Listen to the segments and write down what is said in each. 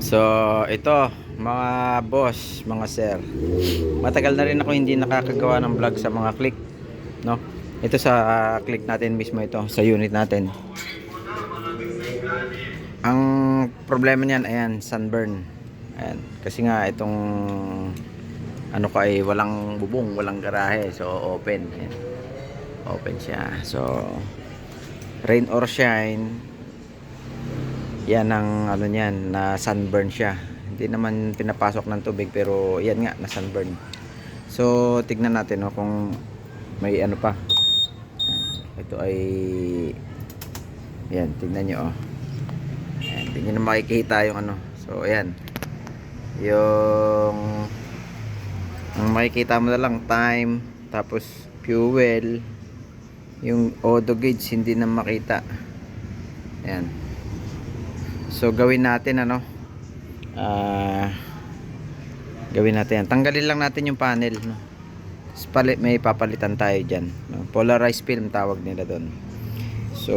So, ito mga boss, mga sir. Matagal na rin ako hindi nakakagawa ng vlog sa mga click, no? Ito sa click natin mismo ito, sa unit natin. Ang problema niyan, ayan, sunburn. Ayan, kasi nga itong ano ko ay walang bubong, walang garahe. So, open. Ayan. Open siya. So, rain or shine, yan ang ano niyan, na sunburn siya. Hindi naman pinapasok ng tubig pero yan nga, na sunburn. So tignan natin, no, kung may ano pa. Ito ay yan, tignan nyo, oh. Ayan, hindi nyo na makikita yung ano. So ayan, yung ang makikita mo na lang time, tapos fuel, yung auto gauge hindi na makita. Ayan. So gawin natin ano, gawin natin yan. Tanggalin lang natin yung panel, no? May papalitan tayo dyan, no? Polarized film tawag nila doon. So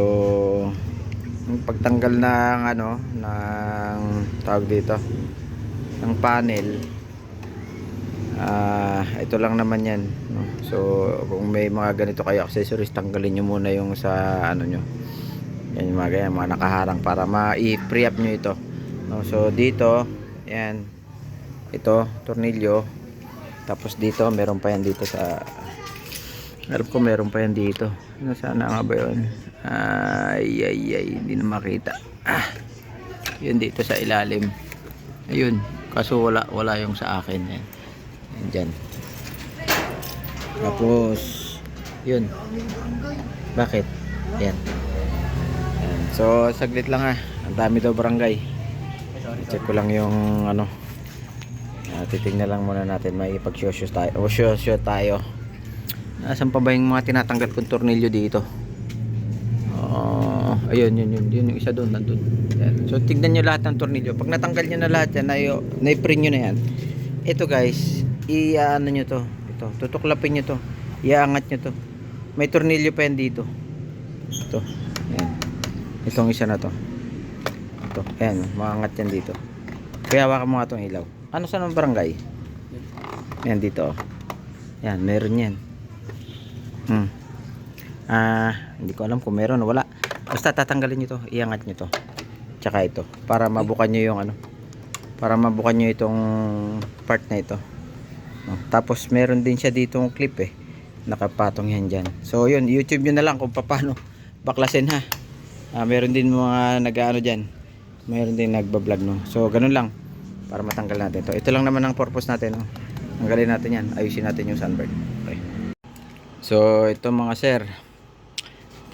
yung pagtanggal ng ano, ng tawag dito, ng panel, ito lang naman yan, no? So kung may mga ganito kayo accessories, tanggalin nyo muna yung sa ano nyo. Yan yung mga ganyan, mga nakaharang, para ma-i-free up nyo ito, no? So dito, yan, ito, tornilyo. Tapos dito, meron pa yan dito sa, alam ko meron pa yan dito. Nasaan nga ba yun? Ay, hindi na makita. Yun dito sa ilalim. Ayun, kaso wala yung sa akin. Yan, yan dyan. Tapos yun, bakit? Yan. So saglit lang, ha. Ang dami daw barangay. Check ko lang yung ano. Titingnan lang muna natin, may ipag-show tayo. O show tayo. Nasaan pa ba yung mga tinatanggal kong tornilyo dito? Ayun, yun yung isa doon, nandun. Yan. So tignan nyo lahat ng tornilyo. Pag natanggal nyo na lahat yan, na-print nyo na yan. Ito guys, i-ano nyo to. Ito, tutuklapin nyo to. Iaangat nyo to. May tornilyo pa yan dito. Ito. Yan. Itong isa na to. Ito. Ayan, maangat yan dito. Kaya hawakan mo nga itong ilaw. Ano sa ng barangay? Ayan dito, oh. Ayan, meron yan. Hindi ko alam kung meron o wala. Basta tatanggalin nyo to. Iangat nyo to. Tsaka ito. Para mabukan nyo yung ano. Para mabukan nyo itong part na ito. No? Tapos meron din siya ditong clip, eh. Nakapatong yan dyan. So yun, YouTube nyo na lang kung paano baklasin, ha. Meron din mga nag-ano dyan, meron din nagbablog, no. So ganun lang, para matanggal natin to. Ito lang naman ang purpose natin, no. Tanggalin natin yan, ayusin natin yung sunburn. Okay. So ito mga sir,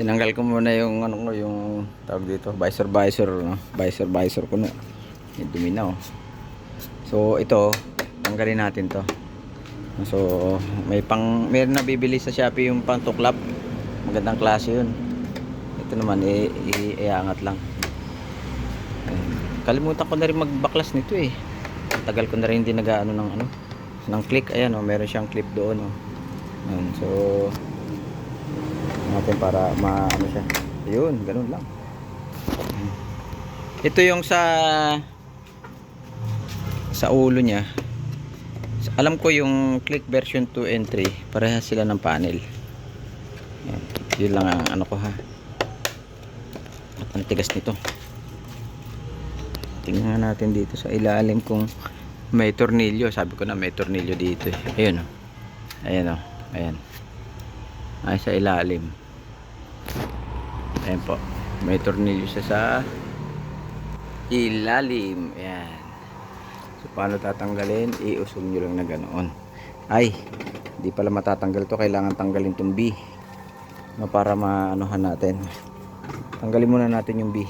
tinanggal ko muna yung ano ko, yung tawag dito, visor, no. Visor ko na yung dumi na, oh. So ito, tanggalin natin to. So meron na bibili sa Shopee yung pang tuklap, magandang klase yun. Ito naman, iangat lang. Kalimutan ko na rin magbaklas nito, eh. Tagal ko na rin hindi nag-ano ng click. Ayan, oh, meron siyang clip doon, oh. Ayan, so natin para maano siya. Ayun, ganun lang. Ito yung sa ulo niya. Alam ko yung click version 2 and 3, parehas sila ng panel. Ayan, yun lang ang ano ko, ha. Ang tigas nito. Tingnan natin dito sa ilalim kung may tornilyo. Sabi ko na may tornilyo dito, eh. Ayun, oh. Ayan, oh. Ayan. Ay, sa ilalim. Ayan po. May tornilyo siya sa ilalim. Ayan. So paano tatanggalin? Iusog nyo lang na ganoon. Ay, hindi pala matatanggal to. Kailangan tanggalin tong B, no, para maanuhan natin. Tanggalin muna natin yung B.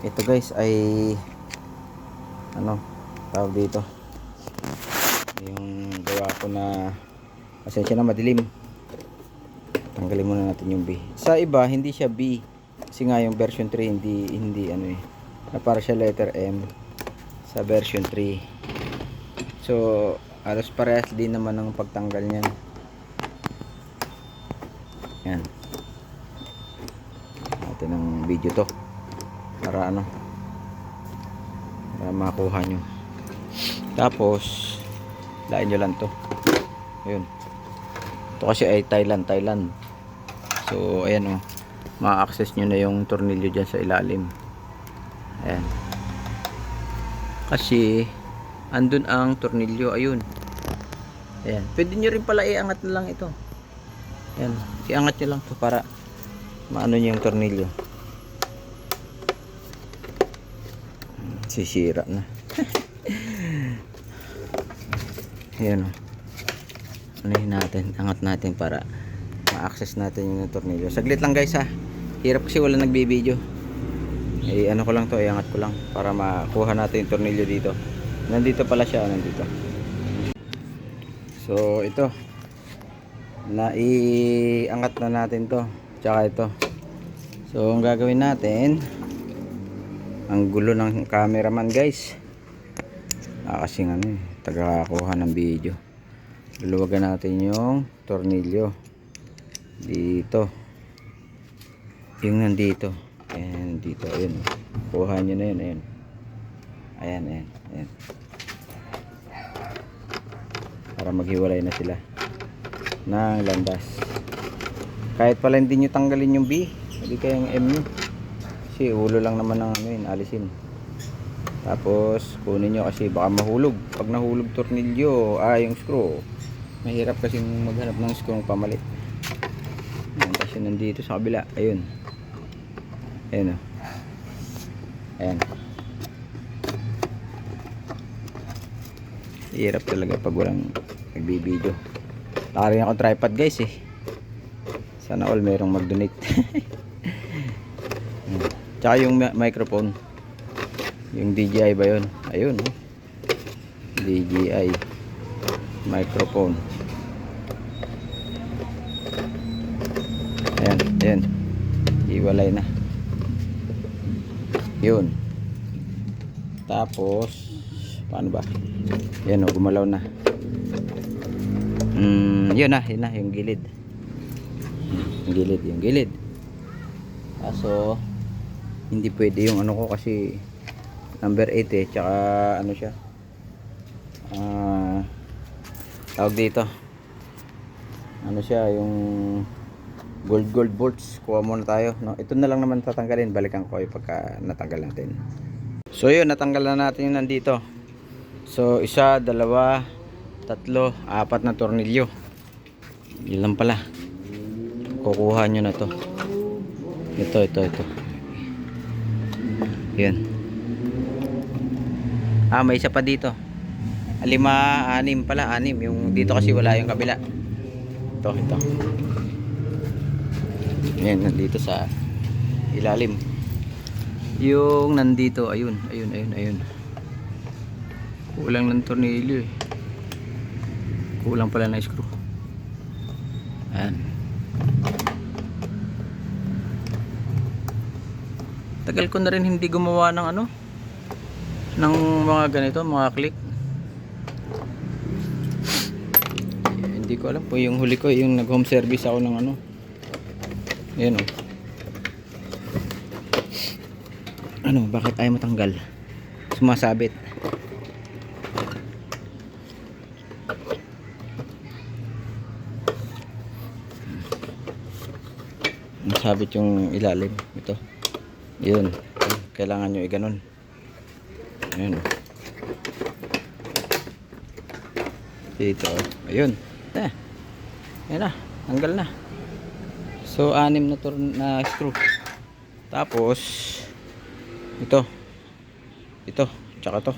Ito guys ay ano tawag dito, yung gawa ko na, pasensya na madilim. Tanggalin muna natin yung B. Sa iba hindi siya B, kasi nga yung version 3 hindi ano, eh, na para siya letter M sa version 3. So halos parehas din naman ang pagtanggal niyan. Yan, natin ng video to. para ano, para makuha nyo. Tapos lain nyo lang to. Ayun, ito kasi ay Thailand. So ayan, ma-access nyo na yung tornilyo dyan sa ilalim. Ayan, kasi andun ang tornilyo. Ayun, ayan, pwede nyo rin pala iangat na lang ito. Ayan, iangat nyo lang to para maano nyo yung tornilyo. Sisira na. Ayan, anuhin natin, angat natin para ma-access natin yung tornilyo. Saglit lang guys ha, hirap kasi wala nagbibideo. Ano ko lang to, iangat ko lang para makuha natin yung tornilyo dito. Nandito pala siya, nandito. So ito, naiangat na natin to, tsaka ito. So ang gagawin natin, ang gulo ng cameraman guys, kasi tagakuha ng video. Luluwagan natin yung tornilyo dito, yung nandito. Ayan, dito, ayun. Kuha nyo na yun, ayun. Ayan. Para maghiwalay na sila ng landas. Kahit pala hindi nyo tanggalin yung B, hindi kayang M nyo. Kasi ulo lang naman ng alisin. Tapos kunin nyo kasi baka mahulog. Pag nahulog tornilyo, yung screw, mahirap kasi maghanap ng screw pamalit. Kasi nandito sa kabila, ayun. Ayan. Hirap talaga pag walang nagbibideo. Nakarin ako tripod guys Sana all merong mag-donate. Tsaka yung microphone, yung DJI ba yun? Ayun, DJI microphone. Ayan, iwalay na yun. Tapos paano ba? Yan, gumalaw na. Yun na yung gilid. Yung gilid. Kaso hindi pwede yung ko kasi number 8 tsaka siya, tawag dito, siya yung gold bolts. Kuha muna tayo, ito na lang naman tatanggalin, balikan ko pagka natanggal natin. So yun, natanggal na natin yung nandito. So 1, 2, 3, 4 na tornilyo. Yun lang pala, kukuha nyo na to. Ito yan. May isa pa dito, 5, 6 pala, 6 yung dito kasi wala yung kabila. Ito yan, nandito sa ilalim. Yung nandito, ayun. Kulang ng tornilyo kulang pala na screw. Ayan, tagal ko na rin hindi gumawa ng ng mga ganito, mga click. Hindi ko alam po, yung huli ko yung nag home service ako ng ayan bakit ayaw matanggal, sumasabit. Masabit yung ilalim ito. Yun, kailangan nyo iganon. Ayun dito, ayun na, tanggal na. So 6 na screw. Tapos ito tsaka to,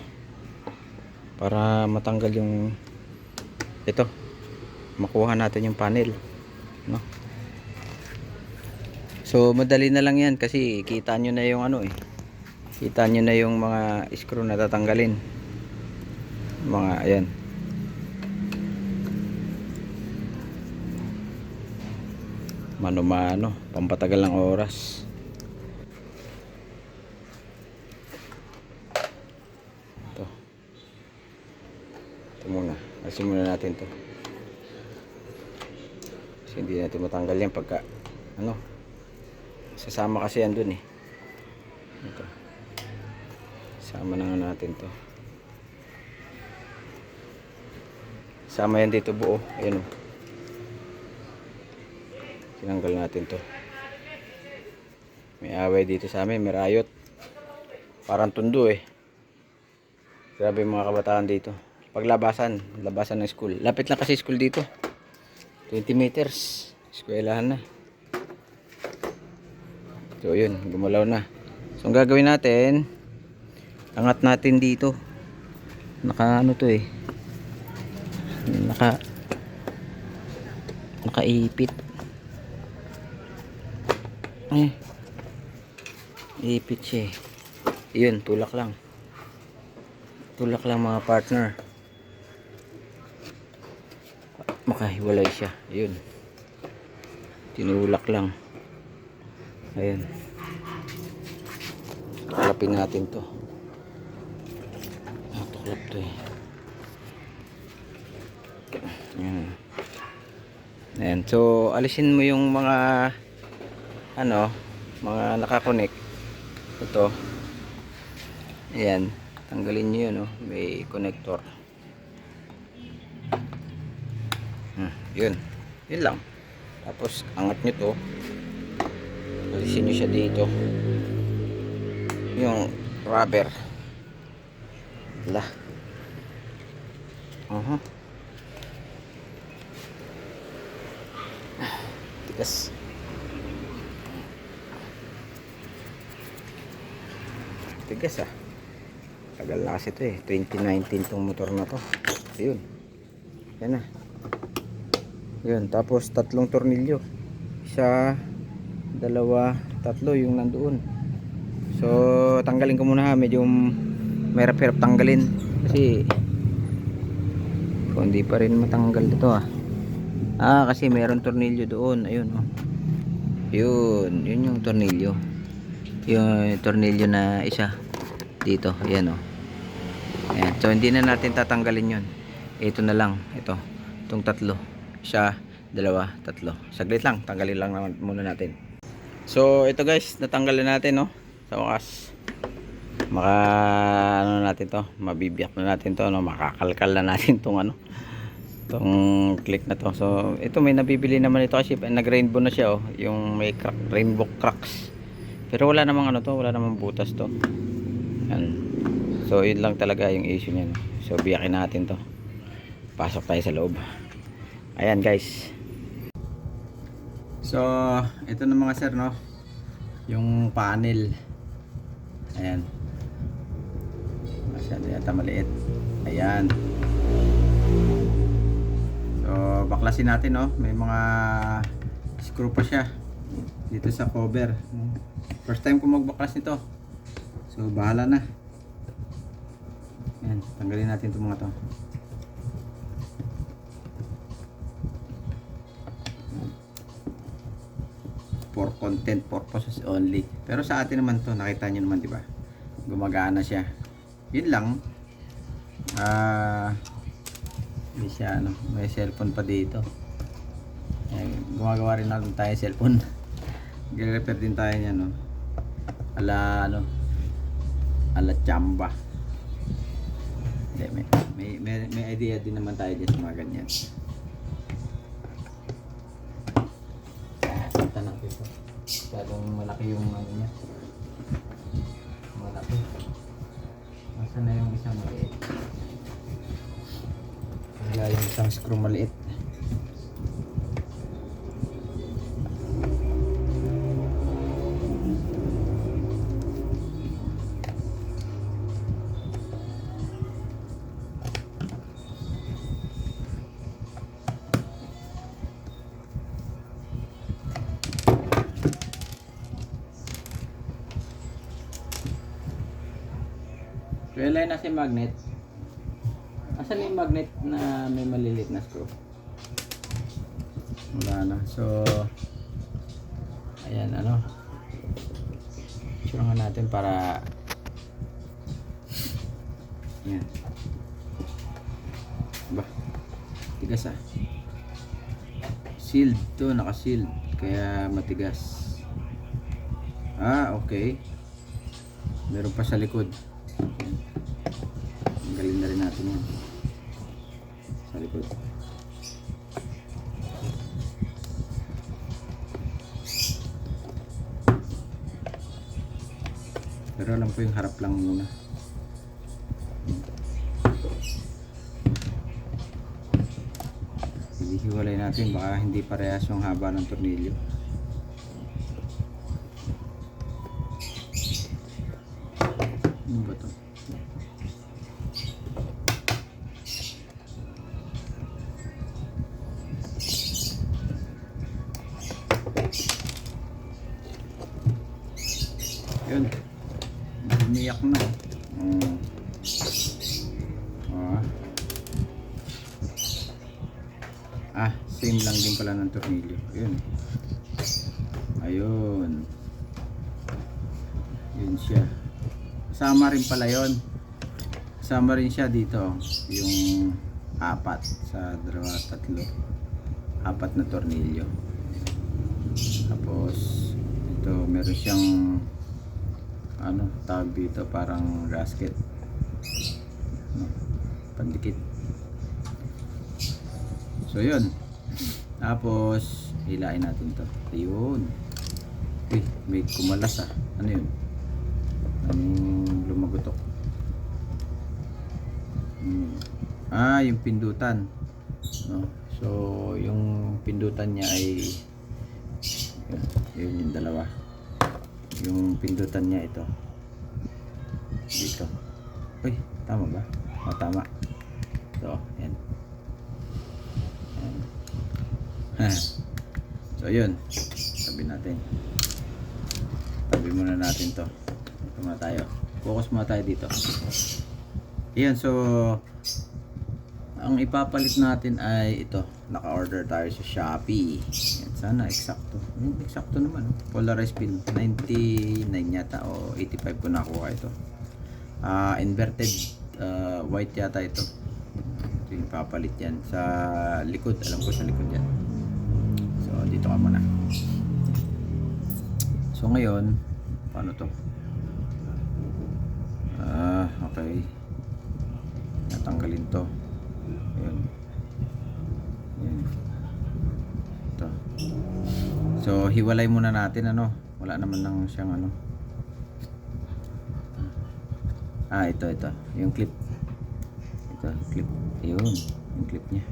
para matanggal yung makuha natin yung panel, So madali na lang yan kasi kita nyo na yung kita nyo na yung mga screw na tatanggalin, mga ayan. Mano-mano, pampatagal ng oras. Ito muna, alisin muna natin to kasi hindi natin matanggal yan pagka sasama kasi yan dun ito. Sama na nga natin to. Sama yan dito buo. Ayan o. Tinanggal natin to. May away dito sa amin. May riot. Parang tundo eh. Grabe yung mga kabataan dito. Paglabasan. Labasan ng school. Lapit lang kasi school dito. 20 meters. Eskwelahan na. So yun. Gumalaw na. So ang gagawin natin, angat natin dito. Naka ano to eh. Nakaipit. Ipit siya eh. Yun, tulak lang. Tulak lang mga partner. Makahiwalay siya. Yun. Tinulak lang. Ayan. Tuklapin natin to. Tuklap to eh. Ayan. Ayan. So, alisin mo yung mga mga nakakonek. Ito. Ayan. Tanggalin nyo yun, may connector. Yun. Yun lang. Tapos, angat nyo to. Alisin nyo siya dito. Yung rubber. Tigas. Tigas tagal na kasi ito eh. 2019 tong motor na to. Ayun. Yan na. Yun. Tapos tatlong tornilyo. Isa, dalawa, tatlo yung nandoon. So tanggalin ko muna medyo mahirap-hirap tanggalin kasi kung hindi pa rin matanggal ito kasi mayroon tornilyo doon. Ayun yun yung tornilyo. Yung tornilyo na isa dito. Ayan ayan. So hindi na natin tatanggalin yun. Ito na lang. Itong tatlo. Isa, dalawa, tatlo. Saglit lang. Tanggalin lang muna natin. So ito guys, natanggal na natin sa wakas. Natin to, mabibiyak na natin to, makakalkal na natin tong tong click na to. So ito may nabibili naman ito kasi nag-rainbow na siya yung may crack, rainbow cracks. Pero wala namang wala namang butas to. Yan. So yun lang talaga yung issue niyan. So biyakin natin to. Pasok tayo sa loob. Ayan guys. So ito na mga sir yung panel. Ayan. Masyado yata maliit. Ayan. So baklasin natin may mga screw pa siya dito sa cover. First time ko magbaklas nito. So bahala na. Ayan, tanggalin natin itong mga to. For content purposes only. Pero sa atin naman to, nakita nyo naman, di ba? Gumagana siya. Yun lang. Hindi siya may cellphone pa dito. Gumagawa rin natin tayo cellphone. Gre-repair din tayo niyan ala chamba. May idea din naman tayo dyan sa mga ganyan. Punta natin ito. Masyadong malaki yung niya. Malaki. Masa na yung isang maliit? Wala yung isang screw maliit. Wala na si magnet. Asan yung magnet na may maliliit na screw? Wala na. So ayan surangan natin para yan. Tigas sealed to, naka-sealed kaya matigas. Okay. Meron pa sa likod. Tanggalin na rin natin yan sa likod. Pero alam ko yung harap lang muna. Hiwalay natin, baka hindi parehas yung haba ng tornilyo. Ano ba to? Yun, umiyak na. Same lang din pala ng tornilyo. Yun. Ayun. Yun siya. Sama rin pala yun. Sama rin siya dito. Yung apat sa dalawa, tatlo. Apat na tornilyo. Tapos ito meron siyang ano tawag dito, parang gasket. Pandikit. So yun. Tapos hilain natin to. Ayun. Uy, may kumalas ah. Ano yun? Anong lumagotok? Yung pindutan. No? So yung pindutan niya ay yun yung dalawa. Yung pindutan niya ito. Dito. Uy, tama ba? Tama. Ito, yan. So yun, tabi natin. Tabi muna natin to. Ito muna tayo. Focus muna tayo dito. Ayan, so ang ipapalit natin ay ito. Naka-order tayo sa Shopee. Yan, sana eksakto. Eksakto naman. Polarized pin. 99 yata o 85 ko nakuha ito. Inverted white yata ito. Ito yung ipapalit yan. Sa likod. Alam ko sa likod yan. So dito ka muna. So ngayon, paano to? Okay. Natanggalin to. Ayun. Ayun. Ito. So hiwalay muna natin ano. Wala naman nang siyang ano. Ito. Yung clip. Ito, clip. Ayun. Yung clip niya.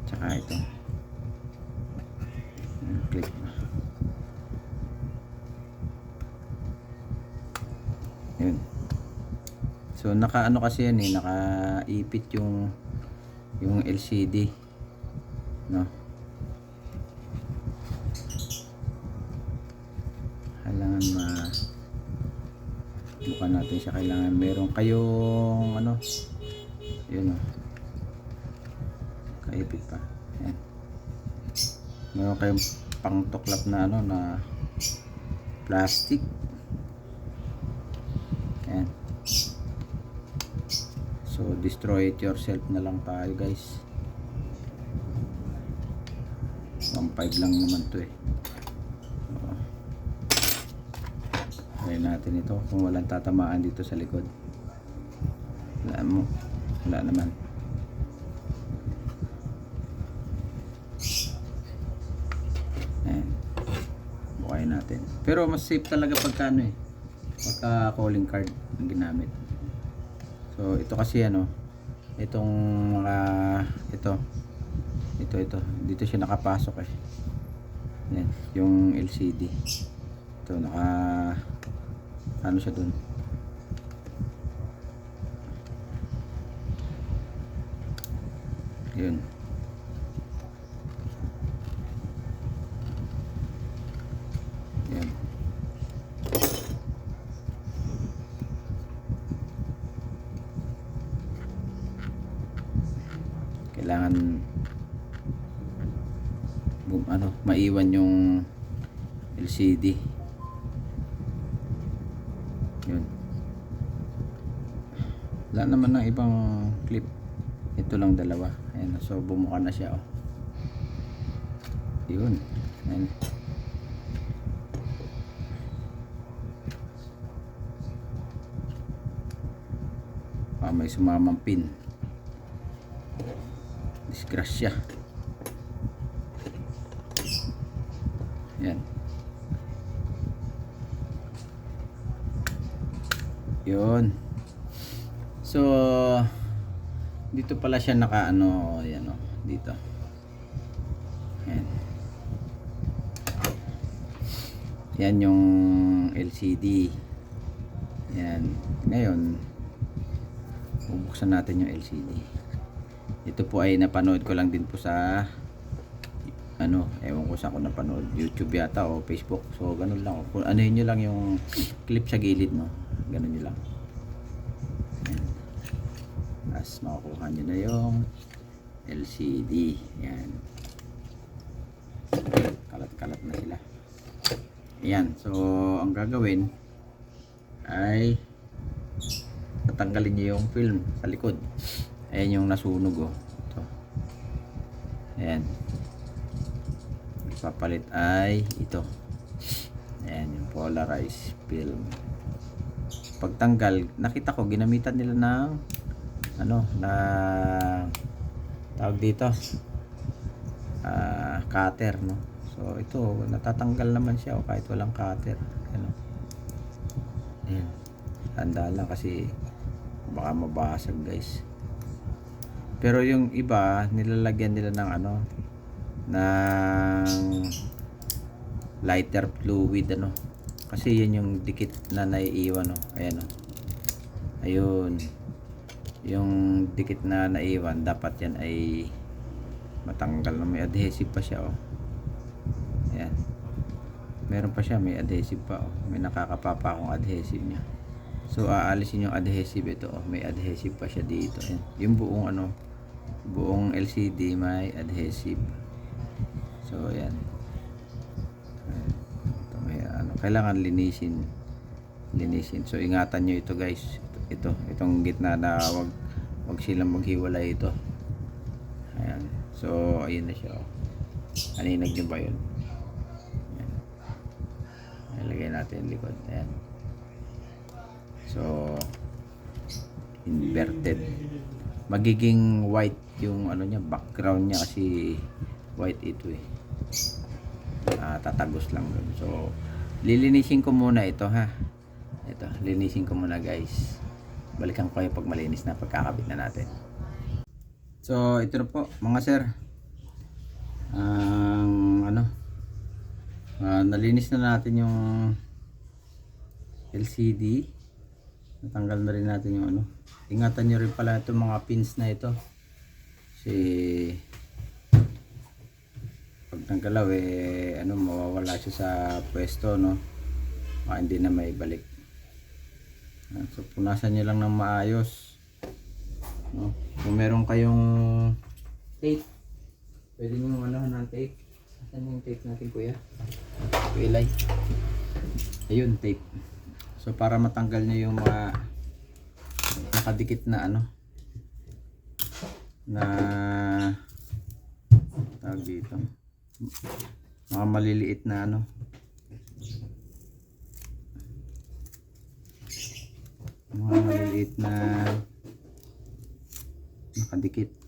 Tsaka ito. Clip. Yun. So naka-ano kasi yan naka-ipit yung LCD, no? Kailangan bukan natin siya, kailangan meron kayong ano, yun kaipit pa. Yan. Meron kayong pang tuklap na ano na plastic. Yan. So destroy it yourself na lang tayo guys. 1.5 lang naman to eh. Try natin ito kung walang tatamaan dito sa likod. Wala naman. Ayan. Bukayin natin. Pero mas safe talaga pagka ano pagka calling card ang ginamit. So ito kasi itong mga ito dito siya nakapasok yan, yung LCD ito ano siya dun, yun. Yan. Kailangan maiwan yung LCD. Yun. Wala naman ng ibang clip. Ito lang dalawa. Ayan, so bumuka na siya Yun. Ayan. may sumamang pin. Disgrasya. Yan. Yun. So dito pala siya naka ano, yan o, dito. Yan. Yan yung LCD. Yan. Ngayon bubuksan natin yung LCD. Ito po ay napanood ko lang din po sa ano, ewan ko saan ko napanood, YouTube yata o Facebook. So ganun lang, kung ano yun lang yung clip sa gilid, no, ganun yun lang. Yan. As makukuha nyo na yung LCD. Yan, kalat-kalat na sila. Yan. So ang gagawin ay tatanggalin nyo yung film sa likod. Ayan yung nasunog, oh. Ito. Ayan. Ipapalit ay ito. Ayan yung polarized film. Pagtanggal, nakita ko ginamitan nila ng ano, na tawag dito, cutter, no. So ito natatanggal naman siya, oh, kahit walang cutter. Ano. Ayan. Handa lang kasi baka mabasag, guys. Pero yung iba nilalagyan nila ng ano, ng lighter fluid, ano, kasi yun yung dikit na naiiwan, no. Ayan, no. Ayun, yung dikit na naiwan, dapat yan ay matanggal, na may adhesive pa siya, oh. Ayan, meron pa siya, may adhesive pa, oh. May nakakapapa akong adhesive niya. So aalisin yung adhesive, ito, oh, may adhesive pa siya dito. Ayan. Yung buong ano, buong LCD may adhesive. So ayan. Ito may ano, kailangan linisin. So ingatan nyo ito, guys. Itong gitna na wag silang maghiwalay ito. Ayan. So ayun na siya, oh. Aninag nyo ba yun? Ayan. Ilagay natin yung likod. Ayan. So inverted, magiging white yung ano niya, background niya, kasi white ito, eh. Tatagos lang dun. So lilinisin ko muna ito, ha. Ito, linisin ko muna, guys. Balikan ko kayo pag malinis na, pagkakabit na natin. So ito na po, mga sir, ano, nalinis na natin yung LCD. Natanggal na rin natin yung ano. Ingatan nyo rin pala itong mga pins na ito, kasi pag nanggalaw, eh ano, mawawala siya sa pwesto, no. Hindi na may balik. So punasan nyo lang ng maayos, no? Kung meron kayong tape, pwede nyo manahan ng tape. Saan yung tape natin, kuya? Pilay. Ayun, tape. So para matanggal nyo yung mga nakadikit na ano, na tawag dito, mga maliliit na ano, mga maliliit na nakadikit.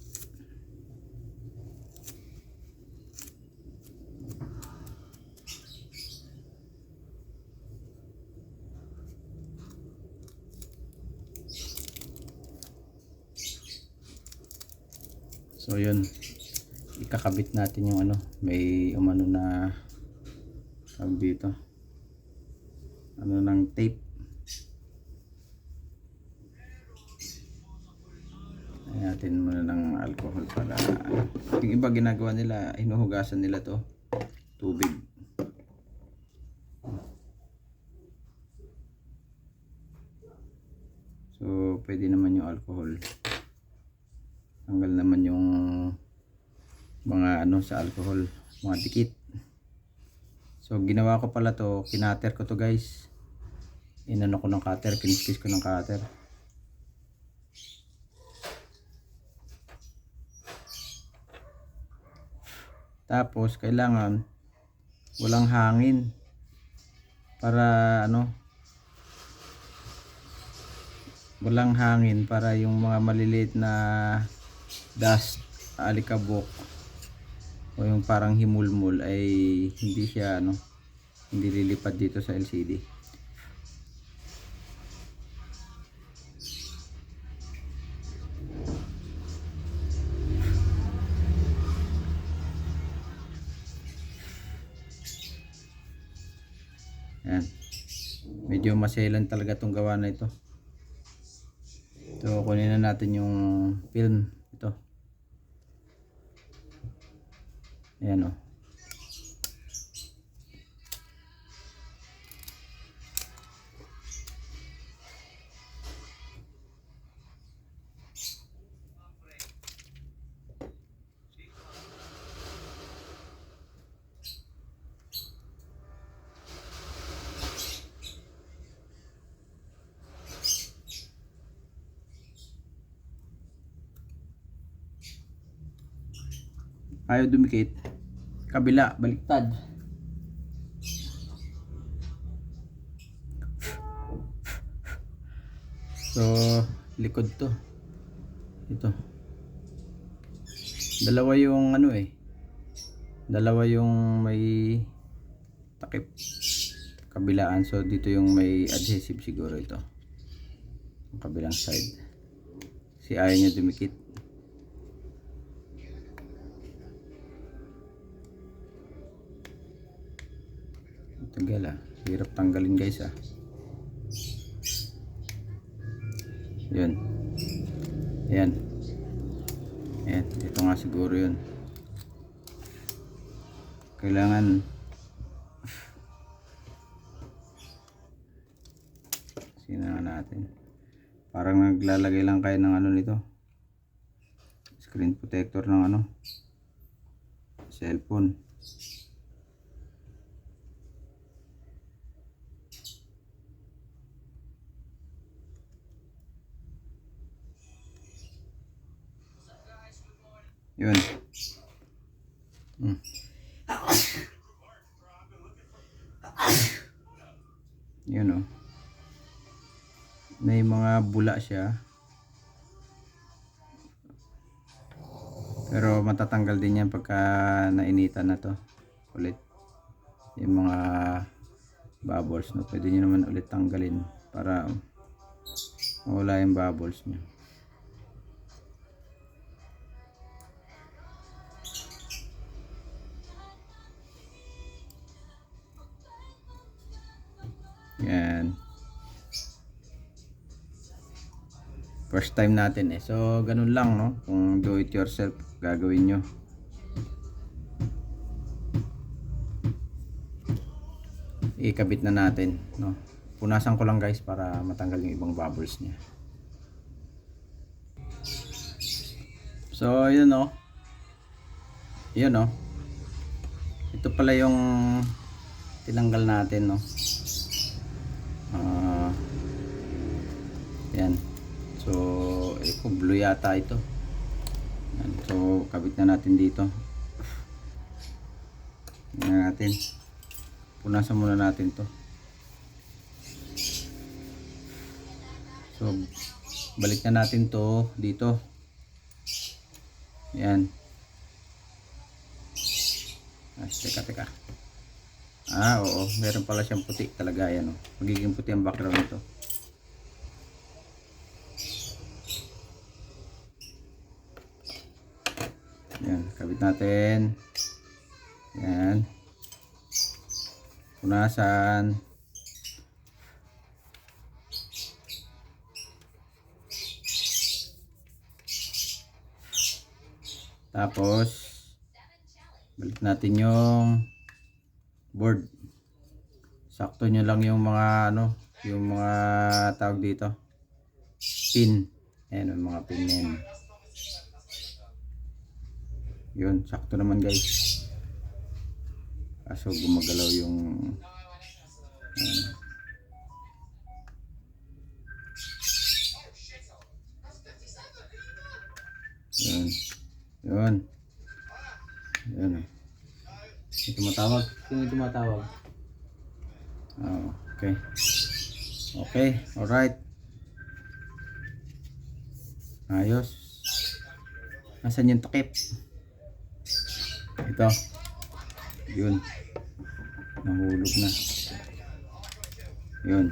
So yun, ikakabit natin yung ano, may umano na tawag dito, ano, ng tape. Ayan natin muna ng alcohol para ano. Yung iba ginagawa nila, hinuhugasan nila to tubig. So pwede naman yung alcohol. Tanggal naman yung mga ano sa alcohol, mga dikit. So ginawa ko pala to, kinater ko to, guys. Inano ko ng cutter, kiniskis ko ng cutter. Tapos kailangan walang hangin para ano, walang hangin para yung mga maliliit na dust, alikabok o yung parang himulmul ay hindi siya hindi lilipad dito sa LCD. Yan. Medyo maselan talaga tong gawa na ito. So kunin na natin yung film ito. Ayan o. Ayaw dumikit. Kabila, baliktad. So, likod to. Ito. Dalawa yung dalawa yung may takip kabilaan. So, dito yung may adhesive siguro ito. Ang kabilang side. Si ayaw niya dumikit. Tagal hirap tanggalin guys Yun. Ayan. Ayan. Ito nga siguro yun. Kailangan sina natin. Parang naglalagay lang kayo ng nito. Screen protector ng cellphone. Yun. Yun may mga bula siya. Pero matatanggal din yan pagka nainitan na to ulit. Yung mga bubbles pwede nyo naman ulit tanggalin para mawala yung bubbles nyo. Yan. First time natin so ganun lang kung do it yourself gagawin nyo. Ikabit na natin punasan ko lang guys para matanggal yung ibang bubbles niya. So yun yun ito pala yung tinanggal natin yan. So blue yata ito. Yan. So kabit na natin dito. Yan natin. Punasan muna natin to. So balik na natin to dito. Yan. Teka. Oo, meron pala siyang puti talaga yan magiging puti ang background nito. Yan, kabit natin. Yan. Punasan. Tapos balik natin yung board. Sakto nyo lang yung mga yung mga tawag dito pin. Ayan yung mga pin na yun, sakto naman guys. Kaso gumagalaw yung yun. May tumatawag. Sino yung tumatawag? Okay. Alright. Ayos. Nasaan yung takip? Ito. Yun. Nahulog na. Yun.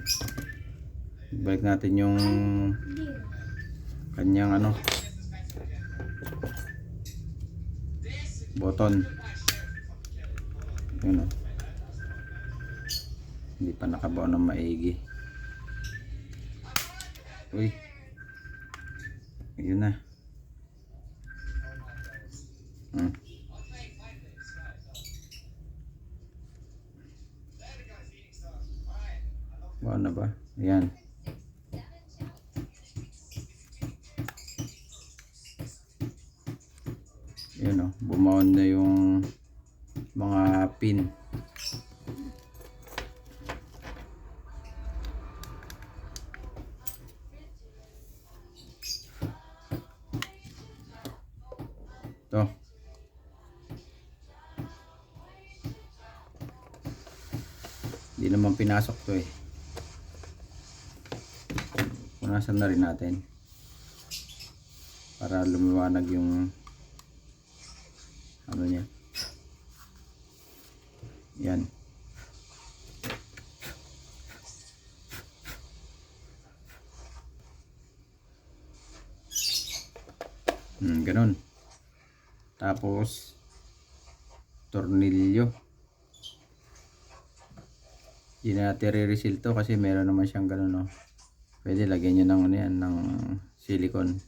Balik natin yung kanyang ano, button. Yun o. Hindi pa nakabaon ng maigi. Uy. Yun na. Baon na ba? Ayan. Yun o. Bumaon na yung mga pin. Ito. Hindi naman pinasok to eh. Punasan na rin natin para lumiwanag yung ano niya. Yan. Ganun. Tapos tornilyo. Hindi na natin re-reseal to kasi meron naman siyang ganun, no. Pwede lagyan nyo ng ano yan, ng silicone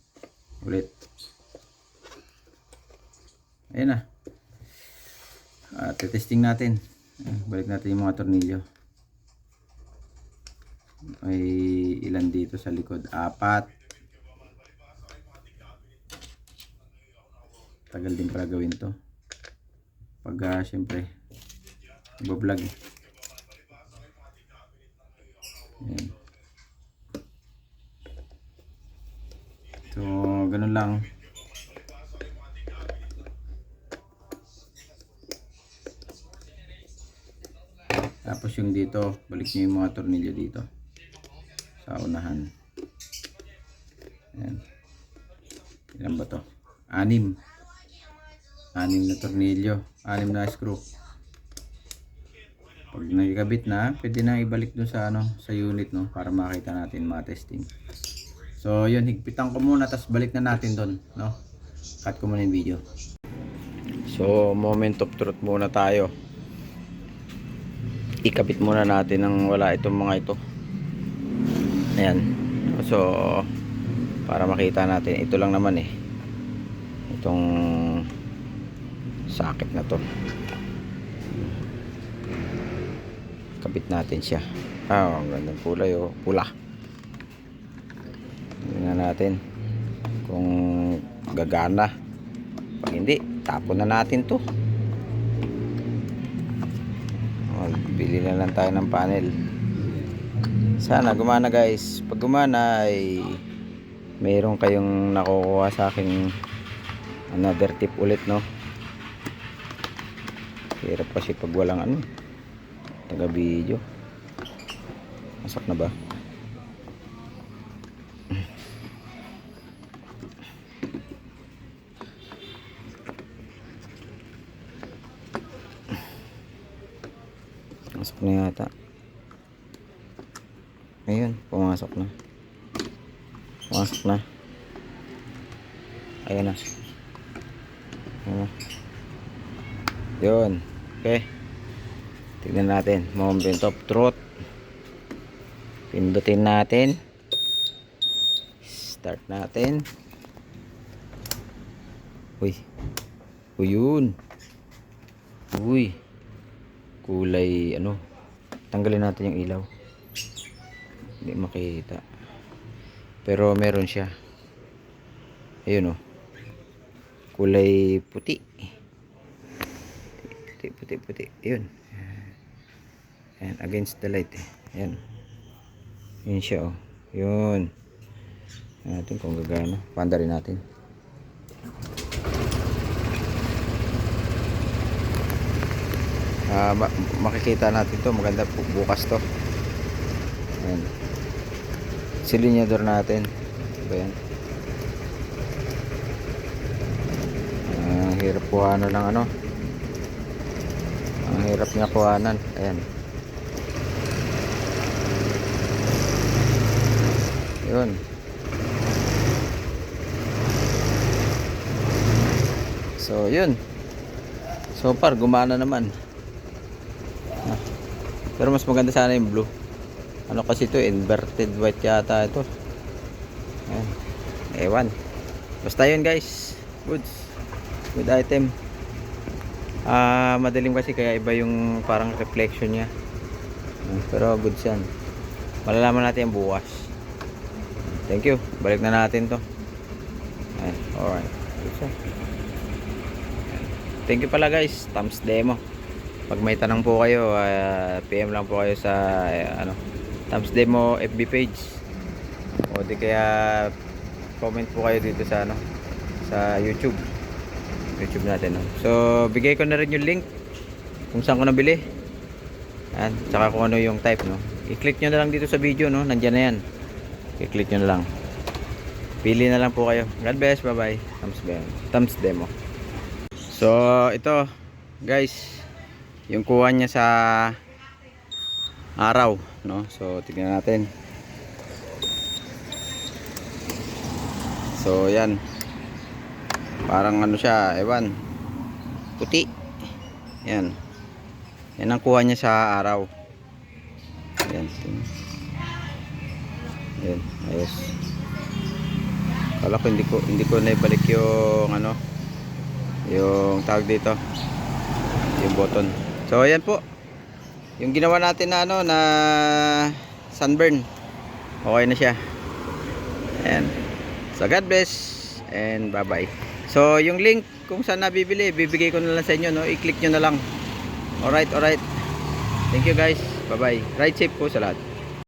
ulit. Ayan na. Testing natin. Balik natin yung mga tornilyo. May ilan dito sa likod? 4. Tagal din pala gawin to pag syempre iba-vlog. Ayan. So ganun lang. Tapos yung dito, balik nyo yung mga tornilyo dito sa unahan. Ayan. Ilan ba to? 6 na tornilyo, 6 na screw. Pag nagkabit na, pwede na ibalik dun sa ano, sa unit, no, para makita natin, ma-testing. So yun, higpitan ko muna, tapos balik na natin doon, no. Cut ko muna yung video. So moment of truth muna tayo. Ikabit muna natin nang wala itong mga ito. Ayan. So para makita natin, ito lang naman eh, itong sakit na to. Kabit natin siya. Ang gandang kulay, oh, pula. Tingnan natin kung gagana. Pag hindi, tapon na natin to. Magbili na lang tayo ng panel. Sana gumana, guys. Pag gumana ay mayroon kayong nakukuha sa akin another tip ulit, no. Hirap kasi pag walang ano, taga video. Masak na ba? Masok na yata. Ayun, pumasok na. Pumasok na. Ayan na. Ayan na. Yun. Okay. Tignan natin. Moment of truth. Pindutin natin. Start natin. Uy. Uy, yun. Uy. Kulay ano. Tanggalin natin yung ilaw. Hindi makita. Pero meron siya. Ayun, oh. Kulay puti. Puti. Ayun. Ayan, against the light eh. Ayan. Yun siya, oh. Yun. Natin kung gagana. Panda rin natin. Makikita natin to. Maganda po bukas to. Ayan. Silinyador natin. Ayan. hirap kuhanan ng ano. Ang hirap niya kuhanan. Ayan. Yun. So yun. So far gumana naman. Ah, pero mas maganda sana yung blue. Ano kasi ito, inverted white yata ito. Ayan. Ewan. Basta yun guys. Goods. Good item. Madilim kasi kaya iba yung parang reflection niya. Pero goods yan. Malalaman natin yung bukas. Thank you. Balik na natin to. Ayan. Alright. Thank you pala guys. Thumbs demo. Pag may tanong po kayo, PM lang po kayo sa ano, Thumbs demo FB page. O di kaya comment po kayo dito sa ano, sa YouTube natin, no? So bigay ko na rin yung link kung saan ko nabili. Yan, tsaka kung ano yung type, no. I-click nyo na lang dito sa video, no. Nandiyan na yan. I-click nyo na lang. Pili na lang po kayo. God bless. Bye bye. Thumbs demo. So ito guys, yung kuha niya sa araw, no. So tignan natin. So yan. Parang ano siya, ewan. Puti. Yan. Yan ang kuha niya sa araw. Yan. Yan, ayos. Kala ko hindi ko naibalik yung ano, yung tawag dito, yung button. So ayan po yung ginawa natin na ano, na sunburn. Okay na siya. Ayan. So God bless and bye bye. So yung link kung saan nabibili, bibigay ko na lang sa inyo, no. I-click nyo na lang. Alright. Thank you guys. Bye bye. Ride safe po sa lahat.